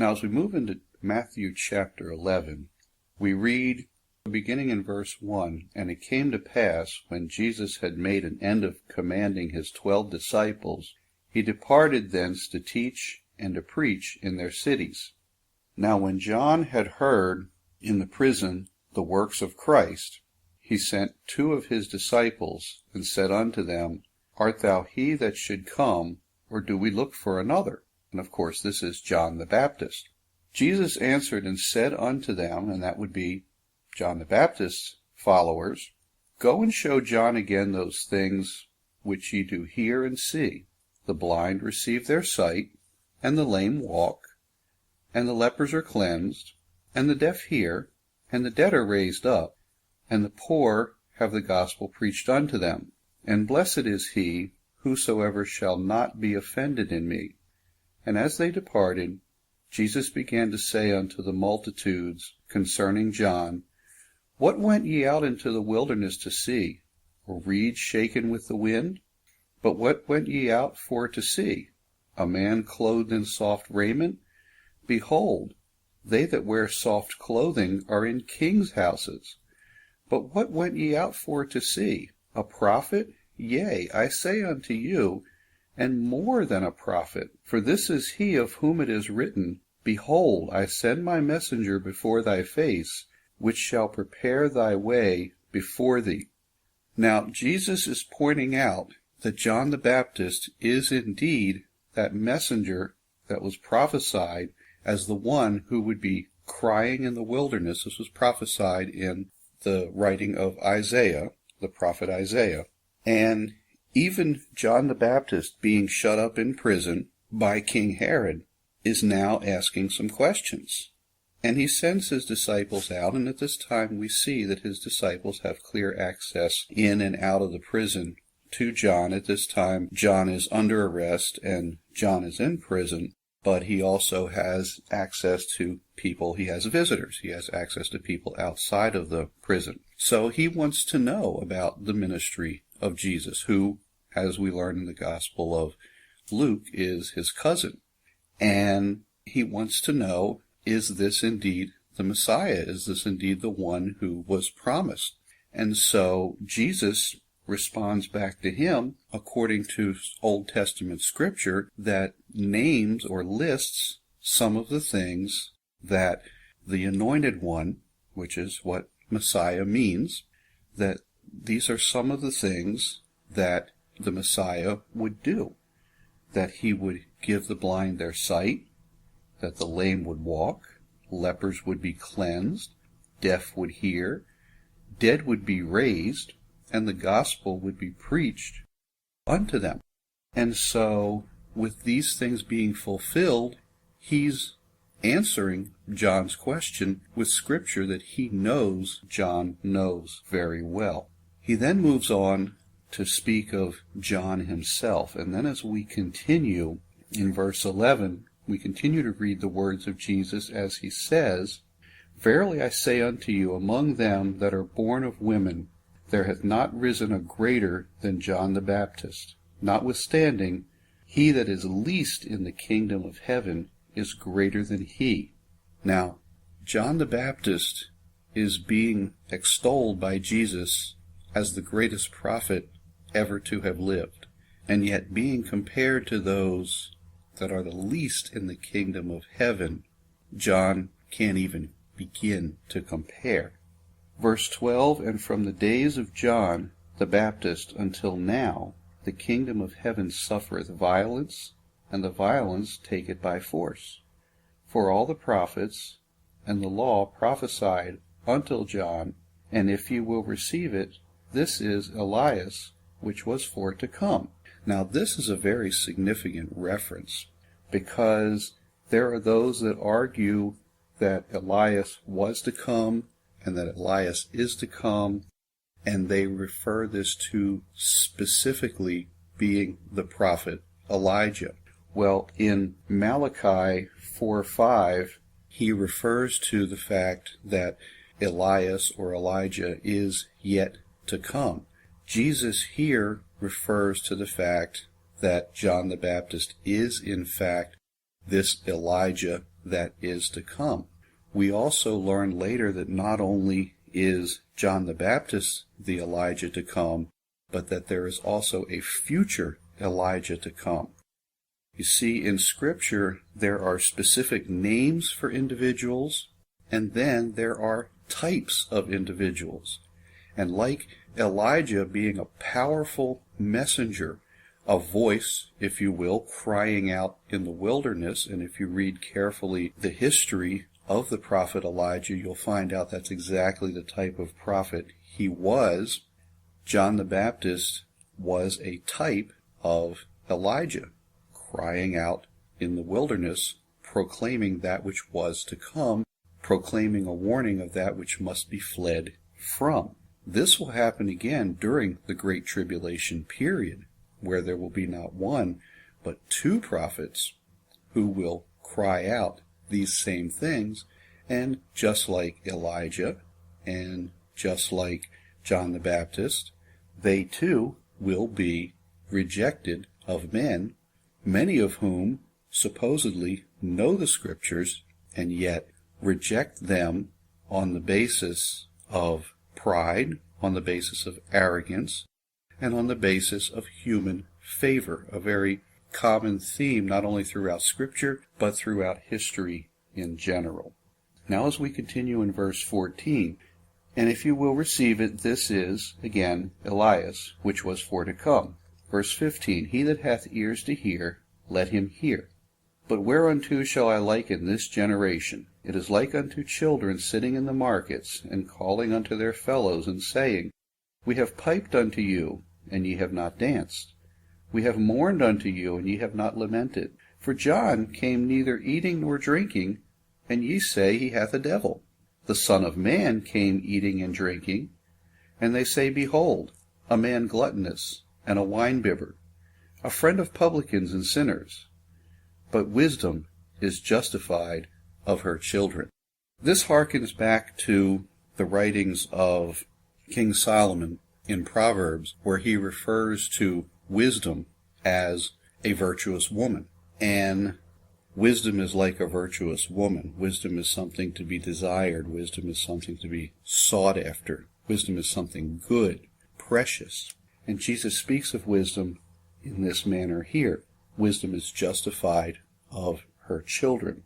Now, as we move into Matthew chapter 11, we read, beginning in verse 1, "And it came to pass, when Jesus had made an end of commanding his 12 disciples, he departed thence to teach and to preach in their cities. Now when John had heard in the prison the works of Christ, he sent 2 of his disciples, and said unto them, Art thou he that should come, or do we look for another? And of course this is John the Baptist. Jesus answered and said unto them," and that would be John the Baptist's followers, "Go and show John again those things which ye do hear and see. The blind receive their sight, and the lame walk, and the lepers are cleansed, and the deaf hear, and the dead are raised up, and the poor have the gospel preached unto them. And blessed is he whosoever shall not be offended in me." And as they departed, Jesus began to say unto the multitudes concerning John, "What went ye out into the wilderness to see? A reed shaken with the wind? But what went ye out for to see? A man clothed in soft raiment? Behold, they that wear soft clothing are in kings' houses. But what went ye out for to see? A prophet? Yea, I say unto you, and more than a prophet. For this is he of whom it is written, Behold, I send my messenger before thy face, which shall prepare thy way before thee." Now, Jesus is pointing out that John the Baptist is indeed that messenger that was prophesied as the one who would be crying in the wilderness. This was prophesied in the writing of Isaiah, the prophet Isaiah. And even John the Baptist, being shut up in prison by King Herod, is now asking some questions. And he sends his disciples out, and at this time we see that his disciples have clear access in and out of the prison to John. At this time, John is under arrest and John is in prison, but he also has access to people. He has visitors. He has access to people outside of the prison. So he wants to know about the ministry of Jesus, who, as we learn in the Gospel of Luke, is his cousin. And he wants to know, is this indeed the Messiah? Is this indeed the one who was promised? And so Jesus responds back to him according to Old Testament scripture that names or lists some of the things that the Anointed One, which is what Messiah means, that these are some of the things that the Messiah would do. That he would give the blind their sight, that the lame would walk, lepers would be cleansed, deaf would hear, dead would be raised, and the gospel would be preached unto them. And so, with these things being fulfilled, he's answering John's question with scripture that he knows John knows very well. He then moves on to speak of John himself, and then as we continue in verse 11, we continue to read the words of Jesus as he says, "Verily I say unto you, among them that are born of women, there hath not risen a greater than John the Baptist. Notwithstanding, he that is least in the kingdom of heaven is greater than he." Now, John the Baptist is being extolled by Jesus as the greatest prophet ever to have lived, and yet being compared to those that are the least in the kingdom of heaven, John can't even begin to compare. Verse 12, "And from the days of John the Baptist until now, the kingdom of heaven suffereth violence, and the violence take it by force. For all the prophets and the law prophesied until John, and if you will receive it, this is Elias, which was for to come." Now this is a very significant reference, because there are those that argue that Elias was to come and that Elias is to come, and they refer this to specifically being the prophet Elijah. Well, in Malachi 4:5, he refers to the fact that Elias or Elijah is yet to come. Jesus here refers to the fact that John the Baptist is in fact this Elijah that is to come. We also learn later that not only is John the Baptist the Elijah to come, but that there is also a future Elijah to come. You see, in Scripture, there are specific names for individuals, and then there are types of individuals. And like Elijah being a powerful messenger, a voice, if you will, crying out in the wilderness, and if you read carefully the history of the prophet Elijah, you'll find out that's exactly the type of prophet he was. John the Baptist was a type of Elijah, crying out in the wilderness, proclaiming that which was to come, proclaiming a warning of that which must be fled from. This will happen again during the Great Tribulation period, where there will be not one, but two prophets who will cry out these same things, and just like Elijah, and just like John the Baptist, they too will be rejected of men, many of whom supposedly know the Scriptures, and yet reject them on the basis of pride, on the basis of arrogance, and on the basis of human favor, a very common theme not only throughout Scripture, but throughout history in general. Now as we continue in verse 14, and if you will receive it, this is, again, Elias, which was for to come. Verse 15, he that hath ears to hear, let him hear. But whereunto shall I liken this generation? It is like unto children sitting in the markets, and calling unto their fellows, and saying, We have piped unto you, and ye have not danced. We have mourned unto you, and ye have not lamented. For John came neither eating nor drinking, and ye say he hath a devil. The Son of Man came eating and drinking, and they say, Behold, a man gluttonous, and a winebibber, a friend of publicans and sinners. But wisdom is justified of her children. This harkens back to the writings of King Solomon in Proverbs, where he refers to wisdom as a virtuous woman. And wisdom is like a virtuous woman. Wisdom is something to be desired. Wisdom is something to be sought after. Wisdom is something good, precious. And Jesus speaks of wisdom in this manner here. Wisdom is justified of her children.